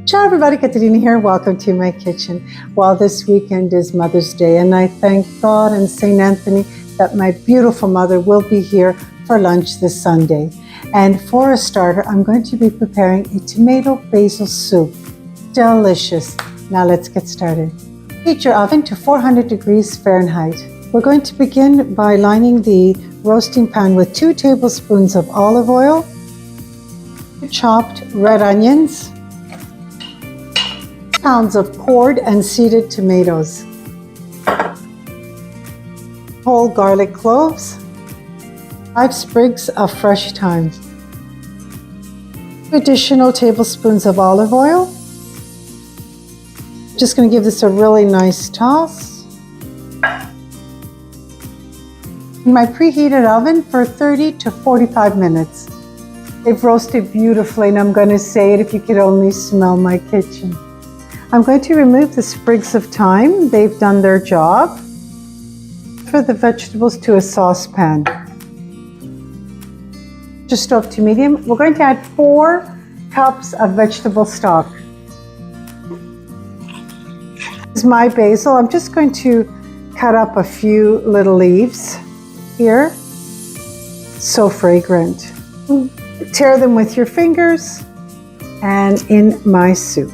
Ciao everybody, Caterina here. Welcome to my kitchen. Well, this weekend is Mother's Day and I thank God and St. Anthony that my beautiful mother will be here for lunch this Sunday. And for a starter, I'm going to be preparing a tomato basil soup. Delicious. Now let's get started. Heat your oven to 400 degrees Fahrenheit. We're going to begin by lining the roasting pan with 2 tablespoons of olive oil, chopped red onions, pounds of cored and seeded tomatoes, whole garlic cloves, 5 sprigs of fresh thyme, 2 additional tablespoons of olive oil. Just going to give this a really nice toss. In my preheated oven for 30 to 45 minutes. They've roasted beautifully, and I'm going to say it if you could only smell my kitchen. I'm going to remove the sprigs of thyme. They've done their job. Transfer the vegetables to a saucepan. Just stove to medium. We're going to add 4 cups of vegetable stock. This is my basil. I'm just going to cut up a few little leaves here. So fragrant. Tear them with your fingers and in my soup.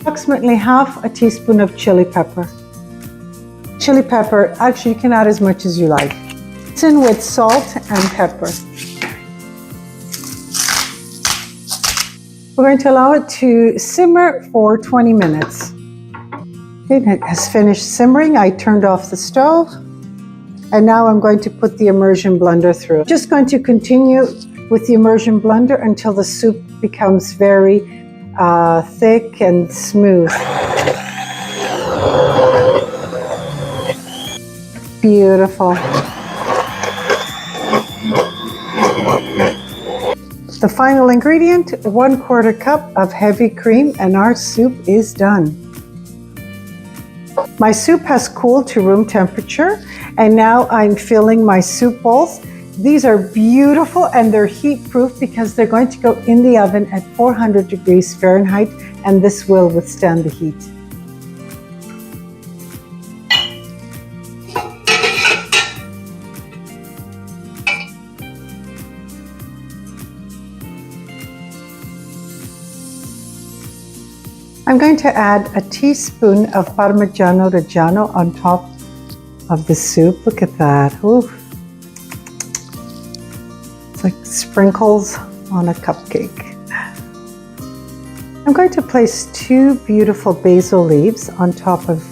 Approximately half a teaspoon of chili pepper. Chili pepper, actually you can add as much as you like. Season with salt and pepper. We're going to allow it to simmer for 20 minutes. Okay, it has finished simmering. I turned off the stove. And now I'm going to put the immersion blender through. Just going to continue with the immersion blender until the soup becomes very thick and smooth. Beautiful. The final ingredient, 1/4 cup of heavy cream, and our soup is done. My soup has cooled to room temperature, and now I'm filling my soup bowls. These are beautiful and they're heat proof because they're going to go in the oven at 400 degrees Fahrenheit, and this will withstand the heat. I'm going to add a teaspoon of Parmigiano Reggiano on top of the soup. Look at that. Ooh. It's like sprinkles on a cupcake. I'm going to place 2 beautiful basil leaves on top of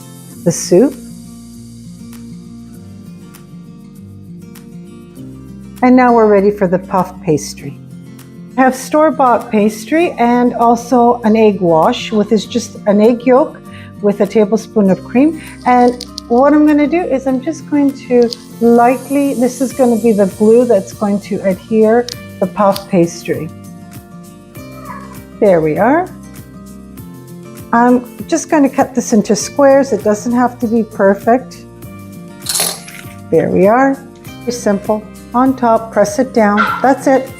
the soup. And now we're ready for the puff pastry. I have store-bought pastry and also an egg wash, which is just an egg yolk with a tablespoon of cream. And what I'm going to do is I'm just going to lightly, this is going to be the glue that's going to adhere the puff pastry. There we are. I'm just going to cut this into squares. It doesn't have to be perfect. There we are. Very simple. On top, press it down. That's it.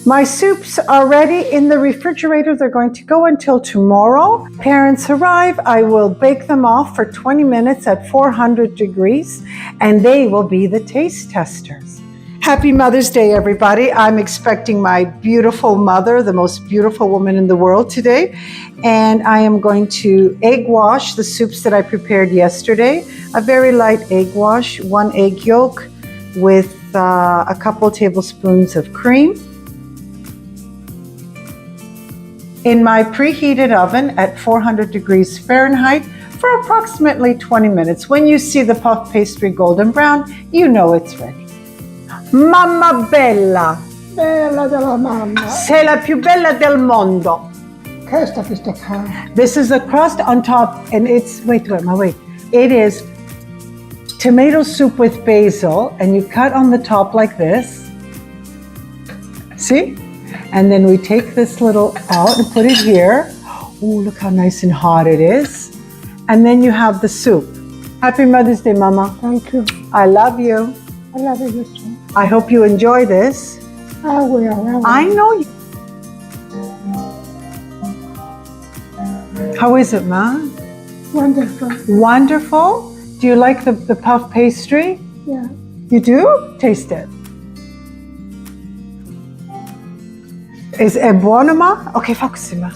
My soups are ready in the refrigerator. They're going to go until tomorrow. Parents arrive, I will bake them off for 20 minutes at 400 degrees, and they will be the taste testers. Happy Mother's Day, everybody. I'm expecting my beautiful mother, the most beautiful woman in the world today. And I am going to egg wash the soups that I prepared yesterday. A very light egg wash, 1 egg yolk with a couple tablespoons of cream. In my preheated oven at 400 degrees Fahrenheit for approximately 20 minutes. When you see the puff pastry golden brown, you know it's ready. Mamma bella! Bella della mamma. Sei la più bella del mondo. Questa qua. This is the crust on top, and it's, wait. It is tomato soup with basil, and you cut on the top like this. See? And then we take this little out and put it here. Oh, look how nice and hot it is. And then you have the soup. Happy Mother's Day, Mama. Thank you. I love you. I love you too. I hope you enjoy this. I will. I know you. How is it, Ma? Wonderful. Wonderful. Do you like the puff pastry? Yeah. You do? Taste it. È buono, Ma? Ok, focus, Ma.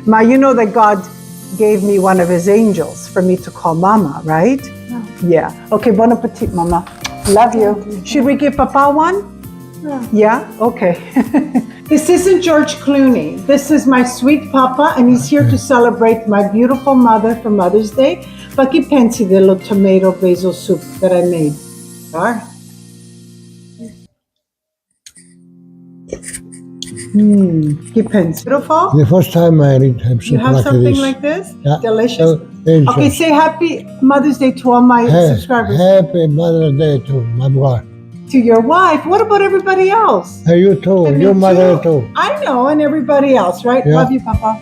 Ma, you know that God gave me one of his angels for me to call Mama, right? Yeah. Yeah. Okay, bon appetit, Mama. Love you. Should we give Papa one? Yeah. Yeah? Okay. This isn't George Clooney. This is my sweet Papa, and he's here to celebrate my beautiful mother for Mother's Day. Ma che pensi dello tomato basil soup that I made? Che pensi? Beautiful? The first time I read You have something like this? Yeah. Delicious? Delicious. Okay, say happy Mother's Day to all my subscribers. Happy Mother's Day to my wife. To your wife. What about everybody else? You too. And me Your mother too. I know, and everybody else, right? Yeah. Love you, Papa.